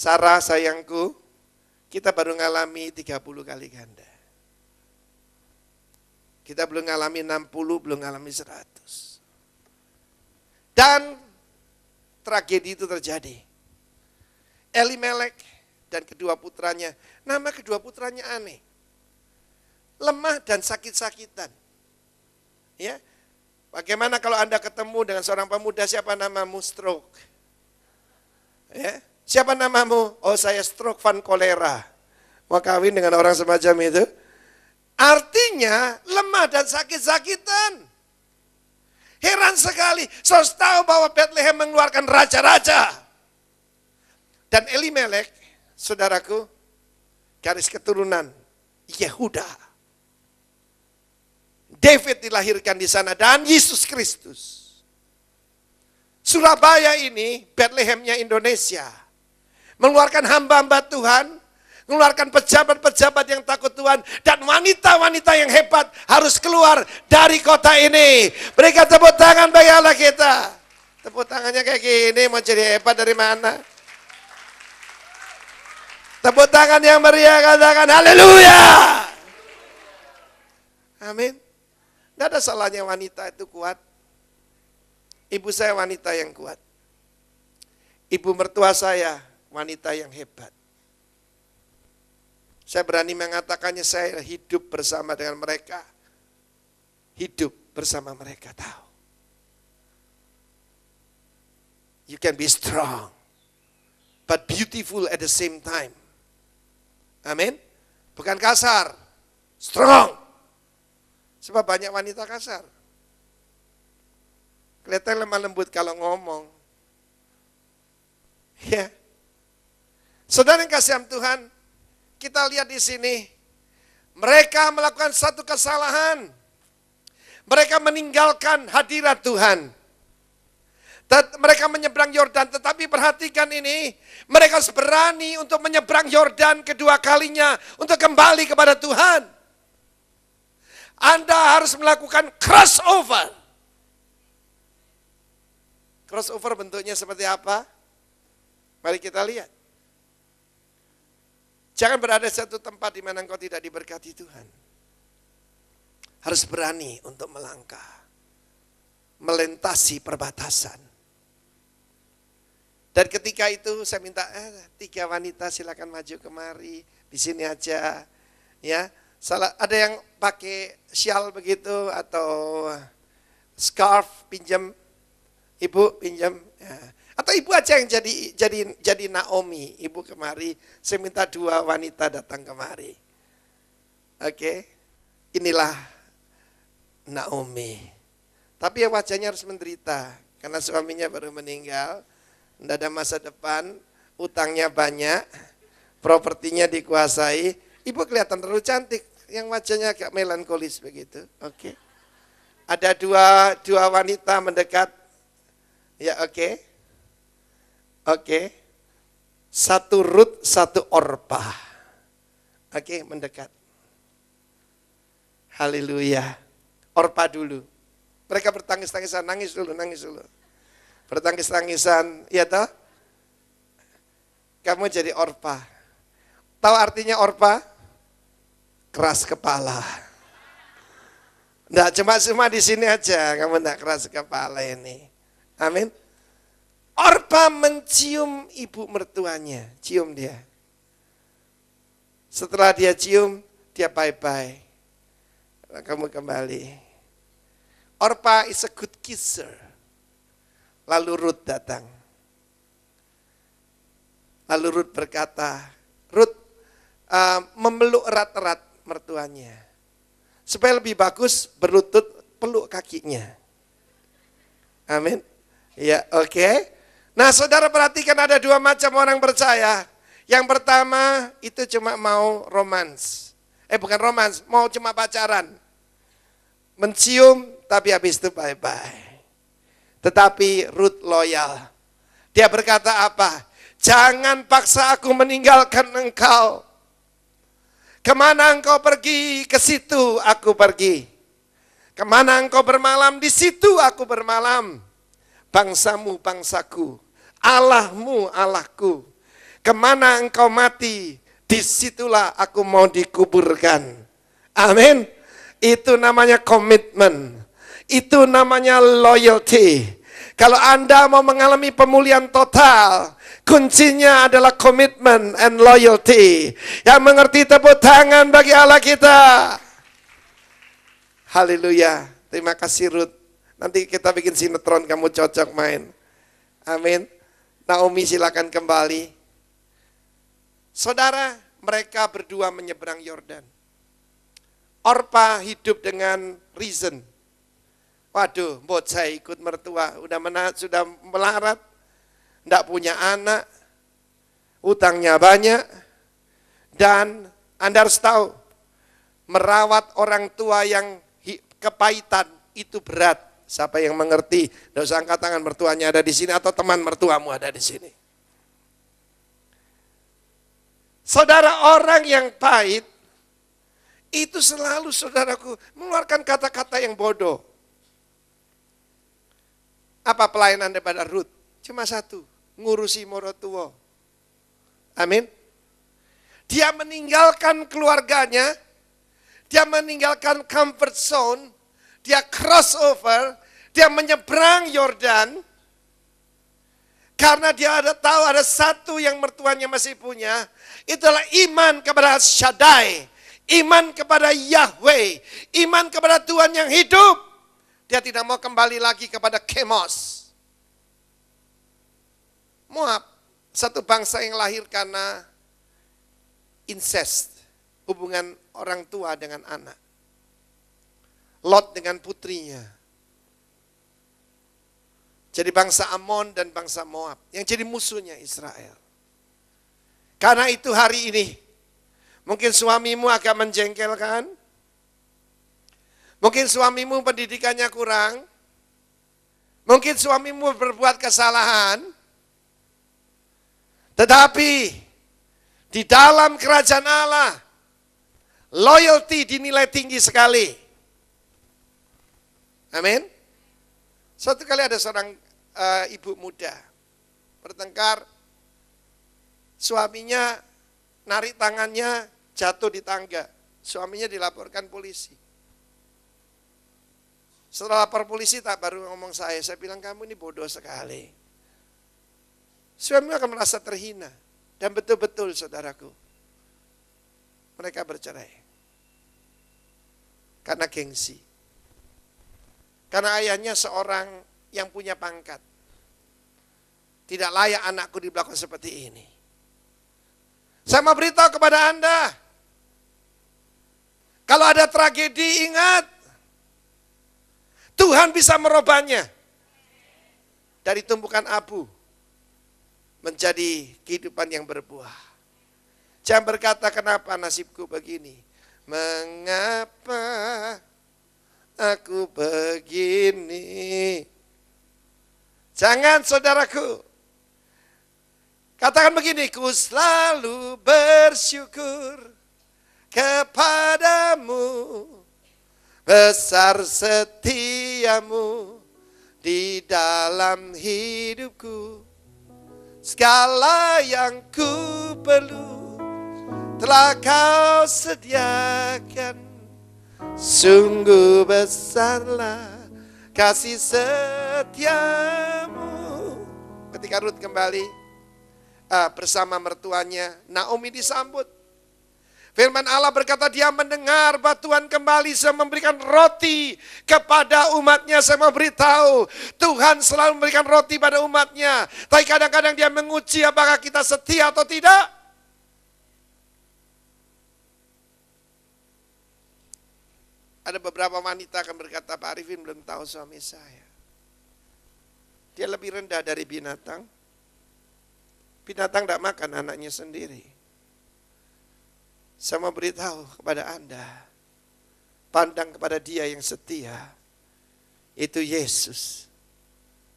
Sarah sayangku, kita baru ngalami 30 kali ganda. Kita belum ngalami 60, belum ngalami 100. Dan tragedi itu terjadi. Elimelek dan kedua putranya, nama kedua putranya aneh. Lemah dan sakit-sakitan. Ya. Bagaimana kalau Anda ketemu dengan seorang pemuda, siapa namamu? Stroke. Ya. Siapa namamu? Oh, saya Stroke Van Cholera. Mau kawin dengan orang semacam itu? Artinya lemah dan sakit-sakitan. Heran sekali, saudara tahu bahwa Bethlehem mengeluarkan raja-raja. Dan Elimelek, saudaraku, garis keturunan Yehuda. David dilahirkan di sana dan Yesus Kristus. Surabaya ini, Bethlehemnya Indonesia. Mengeluarkan hamba-hamba Tuhan, mengeluarkan pejabat-pejabat yang takut Tuhan, dan wanita-wanita yang hebat harus keluar dari kota ini. Berikan tepuk tangan bagi Allah kita. Tepuk tangannya kayak gini, mau jadi hebat dari mana? Tepuk tangan yang meriah, katakan haleluya. Amin. Tidak ada salahnya wanita itu kuat. Ibu saya wanita yang kuat. Ibu mertua saya wanita yang hebat. Saya berani mengatakannya, saya hidup bersama dengan mereka. Hidup bersama mereka, tahu. You can be strong, but beautiful at the same time. Amin. Bukan kasar, strong. Sebab banyak wanita kasar. Kelihatan lemah lembut kalau ngomong. Ya. Saudara yang kasih Tuhan, kita lihat di sini, mereka melakukan satu kesalahan. Mereka meninggalkan hadirat Tuhan. Mereka menyeberang Yordan, tetapi perhatikan ini, mereka berani untuk menyeberang Yordan kedua kalinya untuk kembali kepada Tuhan. Anda harus melakukan crossover. Crossover bentuknya seperti apa? Mari kita lihat. Jangan berada di satu tempat di mana engkau tidak diberkati Tuhan. Harus berani untuk melangkah. Melintasi perbatasan. Dan ketika itu saya minta 3 wanita silakan maju kemari. Di sini aja. Ya, ada yang pakai syal begitu atau scarf pinjam. Ibu pinjam. Ya. Atau ibu aja yang jadi Naomi, ibu kemari. Saya minta 2 wanita datang kemari. Oke, inilah Naomi. Tapi ya wajahnya harus menderita karena suaminya baru meninggal, tidak ada masa depan, utangnya banyak, propertinya dikuasai. Ibu kelihatan terlalu cantik, yang wajahnya agak melankolis begitu. Oke, ada dua wanita mendekat. Ya oke. Oke, 1 Rut, 1 Orpa. Oke, mendekat. Haleluya. Orpa dulu. Mereka bertangis-tangisan, nangis dulu. Bertangis-tangisan, iya toh? Kamu jadi Orpa. Tahu artinya Orpa? Keras kepala. Enggak cuma di sini aja, kamu enggak keras kepala ini. Amin. Orpa mencium ibu mertuanya, cium dia. Setelah dia cium, dia bye-bye. Kamu kembali. Orpa is a good kisser. Lalu Rut datang. Lalu Rut berkata, Rut memeluk erat-erat mertuanya. Supaya lebih bagus berlutut peluk kakinya. Amin. Ya, oke. Nah, saudara perhatikan ada 2 macam orang percaya. Yang pertama itu cuma mau romans. Bukan romans, mau cuma pacaran. Mencium tapi habis itu bye-bye. Tetapi Rut loyal. Dia berkata apa? Jangan paksa aku meninggalkan engkau. Kemana engkau pergi, ke situ aku pergi. Kemana engkau bermalam, di situ aku bermalam. Bangsamu, bangsaku. Allahmu, Allahku. Kemana engkau mati, disitulah aku mau dikuburkan. Amin. Itu namanya komitmen. Itu namanya loyalty. Kalau Anda mau mengalami pemulihan total, kuncinya adalah komitmen and loyalty. Yang mengerti tepuk tangan bagi Allah kita. Haleluya. Terima kasih Ruth. Nanti kita bikin sinetron, kamu cocok main. Amin. Naomi silakan kembali. Saudara, mereka berdua menyeberang Yordan. Orpa hidup dengan reason. Waduh, bocah ikut mertua, sudah melarat, enggak punya anak, utangnya banyak, dan Anda harus tahu, merawat orang tua yang kepahitan itu berat. Siapa yang mengerti? Tidak usah angkat tangan, mertuanya ada di sini atau teman mertuamu ada di sini. Saudara, orang yang pahit itu selalu, saudaraku, mengeluarkan kata-kata yang bodoh. Apa pelayanan daripada Ruth? Cuma satu, ngurusi morotuo. Amin. Dia meninggalkan keluarganya, dia meninggalkan comfort zone, dia crossover, dia menyeberang Yordan, karena dia tahu ada satu yang mertuanya masih punya, itulah iman kepada Shaddai, iman kepada Yahweh, iman kepada Tuhan yang hidup. Dia tidak mau kembali lagi kepada Kemos. Moab, satu bangsa yang lahir karena incest, hubungan orang tua dengan anak. Lot dengan putrinya. Jadi bangsa Amon dan bangsa Moab yang jadi musuhnya Israel. Karena itu hari ini, mungkin suamimu agak menjengkelkan, mungkin suamimu pendidikannya kurang, mungkin suamimu berbuat kesalahan, tetapi di dalam kerajaan Allah, loyalty dinilai tinggi sekali. Amin. Suatu kali ada seorang ibu muda bertengkar, suaminya narik tangannya jatuh di tangga, suaminya dilaporkan polisi. Setelah lapor polisi tak baru ngomong saya bilang kamu ini bodoh sekali. Suami akan merasa terhina. Dan betul-betul saudaraku, mereka bercerai. Karena gengsi. Karena ayahnya seorang yang punya pangkat. Tidak layak anakku diberlakukan seperti ini. Saya mau beritahu kepada Anda, kalau ada tragedi ingat, Tuhan bisa merubahnya dari tumpukan abu menjadi kehidupan yang berbuah. Jangan berkata kenapa nasibku begini. Mengapa aku begini? Jangan saudaraku. Katakan begini, ku selalu bersyukur kepadamu. Besar setiamu di dalam hidupku. Segala yang ku perlu telah kau sediakan. Sungguh besarlah kasih setiamu. Ketika Ruth kembali bersama mertuanya, Naomi disambut. Firman Allah berkata dia mendengar batuan kembali, saya memberikan roti kepada umatnya. Saya mau beritahu, Tuhan selalu memberikan roti pada umatnya. Tapi kadang-kadang dia menguji apakah kita setia atau tidak. Ada beberapa wanita akan berkata, Pak Arifin belum tahu suami saya. Dia lebih rendah dari binatang. Binatang tidak makan anaknya sendiri. Saya mau beritahu kepada Anda, pandang kepada Dia yang setia, itu Yesus,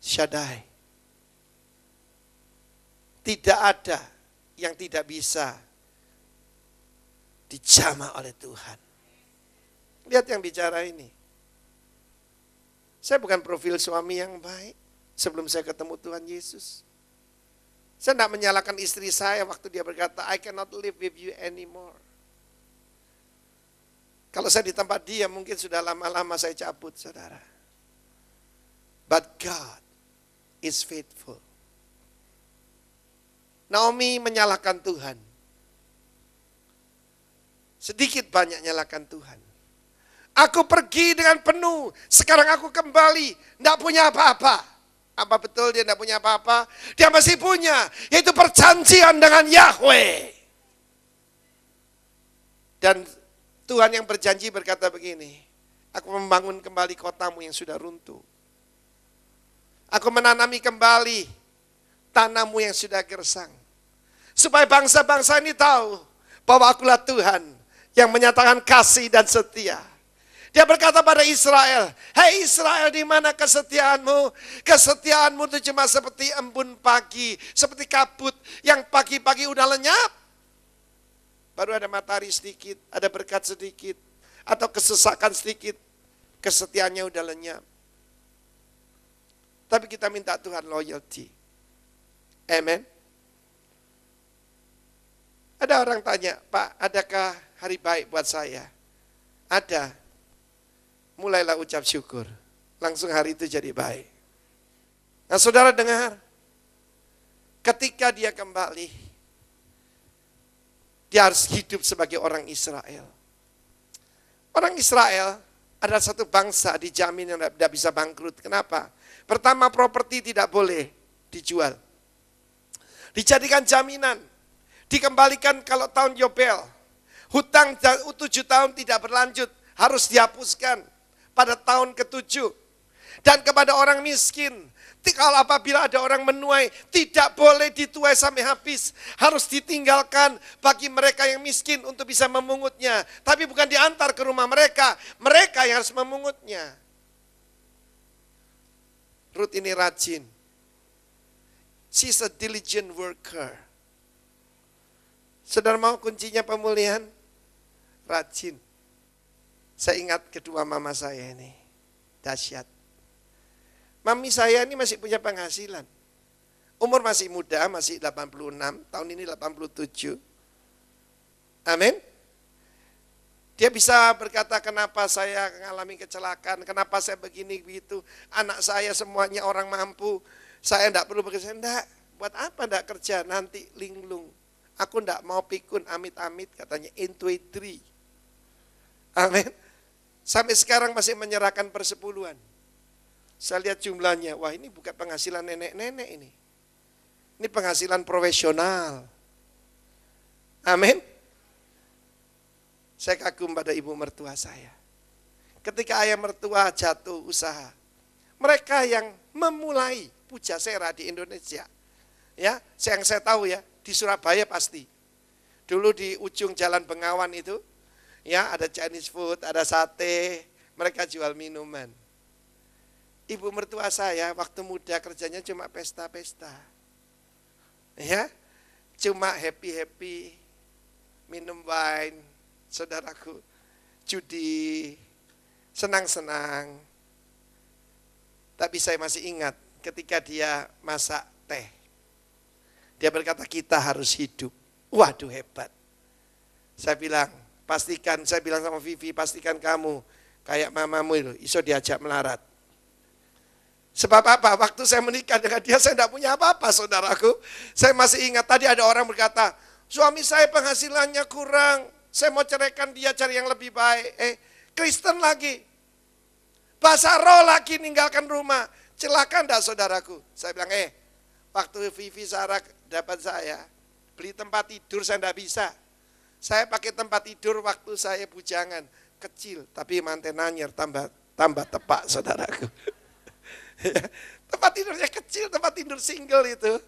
Shaddai. Tidak ada yang tidak bisa dijamah oleh Tuhan. Lihat yang bicara ini. Saya bukan profil suami yang baik sebelum saya ketemu Tuhan Yesus. Saya tidak menyalahkan istri saya waktu dia berkata, I cannot live with you anymore. Kalau saya di tempat dia mungkin sudah lama-lama saya cabut, saudara. But God is faithful. Naomi menyalahkan Tuhan. Sedikit banyak nyalakan Tuhan. Aku pergi dengan penuh, sekarang aku kembali, tidak punya apa-apa. Apa betul dia tidak punya apa-apa? Dia masih punya, yaitu perjanjian dengan Yahweh. Dan Tuhan yang berjanji berkata begini, aku membangun kembali kotamu yang sudah runtuh. Aku menanami kembali tanahmu yang sudah gersang. Supaya bangsa-bangsa ini tahu bahwa akulah Tuhan yang menyatakan kasih dan setia. Dia berkata pada Israel, hei Israel, di mana kesetiaanmu? Kesetiaanmu itu cuma seperti embun pagi, seperti kabut yang pagi-pagi udah lenyap. Baru ada matahari sedikit, ada berkat sedikit, atau kesesakan sedikit, kesetiaannya udah lenyap. Tapi kita minta Tuhan loyalty. Amen. Ada orang tanya, Pak, adakah hari baik buat saya? Ada. Mulailah ucap syukur. Langsung hari itu jadi baik. Nah saudara dengar, ketika dia kembali, dia harus hidup sebagai orang Israel. Orang Israel adalah satu bangsa dijamin yang tidak bisa bangkrut. Kenapa? Pertama, properti tidak boleh dijual. Dijadikan jaminan. Dikembalikan kalau tahun Yobel. Hutang 7 tahun tidak berlanjut. Harus dihapuskan pada tahun ke-7. Dan kepada orang miskin, kalau apabila ada orang menuai, tidak boleh dituai sampai habis. Harus ditinggalkan bagi mereka yang miskin untuk bisa memungutnya. Tapi bukan diantar ke rumah mereka. Mereka yang harus memungutnya. Ruth ini rajin. She's a diligent worker. Saudara mau kuncinya pemulihan? Rajin. Saya ingat kedua mama saya ini, dahsyat. Mami saya ini masih punya penghasilan. Umur masih muda, masih 86, tahun ini 87. Amin. Dia bisa berkata, kenapa saya mengalami kecelakaan, kenapa saya begini begitu. Anak saya semuanya orang mampu, saya tidak perlu bekerja. Enggak, buat apa enggak kerja, nanti linglung. Aku enggak mau pikun amit-amit, katanya intui. Amin. Sampai sekarang masih menyerahkan persepuluhan. Saya lihat jumlahnya, wah ini bukan penghasilan nenek-nenek ini. Ini penghasilan profesional. Amin. Saya kagum pada ibu mertua saya. Ketika ayah mertua jatuh usaha, mereka yang memulai Pujasera di Indonesia. Ya, yang saya tahu ya, di Surabaya pasti. Dulu di ujung Jalan Bengawan itu, ya, ada Chinese food, ada sate, mereka jual minuman. Ibu mertua saya waktu muda kerjanya cuma pesta-pesta. Ya, cuma happy-happy, minum wine, saudaraku, judi, senang-senang. Tapi saya masih ingat ketika dia masak teh. Dia berkata kita harus hidup. Waduh hebat. Saya bilang, saya bilang sama Vivi, pastikan kamu kayak mamamu itu, iso diajak melarat. Sebab apa? Waktu saya menikah dengan dia, saya tidak punya apa-apa, saudaraku. Saya masih ingat, tadi ada orang berkata, suami saya penghasilannya kurang, saya mau ceraikan dia cari yang lebih baik. Kristen lagi. Bahasa roh lagi ninggalkan rumah. Celaka enggak saudaraku? Saya bilang, waktu Vivi Sarah dapat saya, beli tempat tidur saya enggak bisa. Saya pakai tempat tidur waktu saya bujangan, kecil, tapi mantenannya tambah tepak saudaraku. Tempat tidurnya kecil, tempat tidur single itu.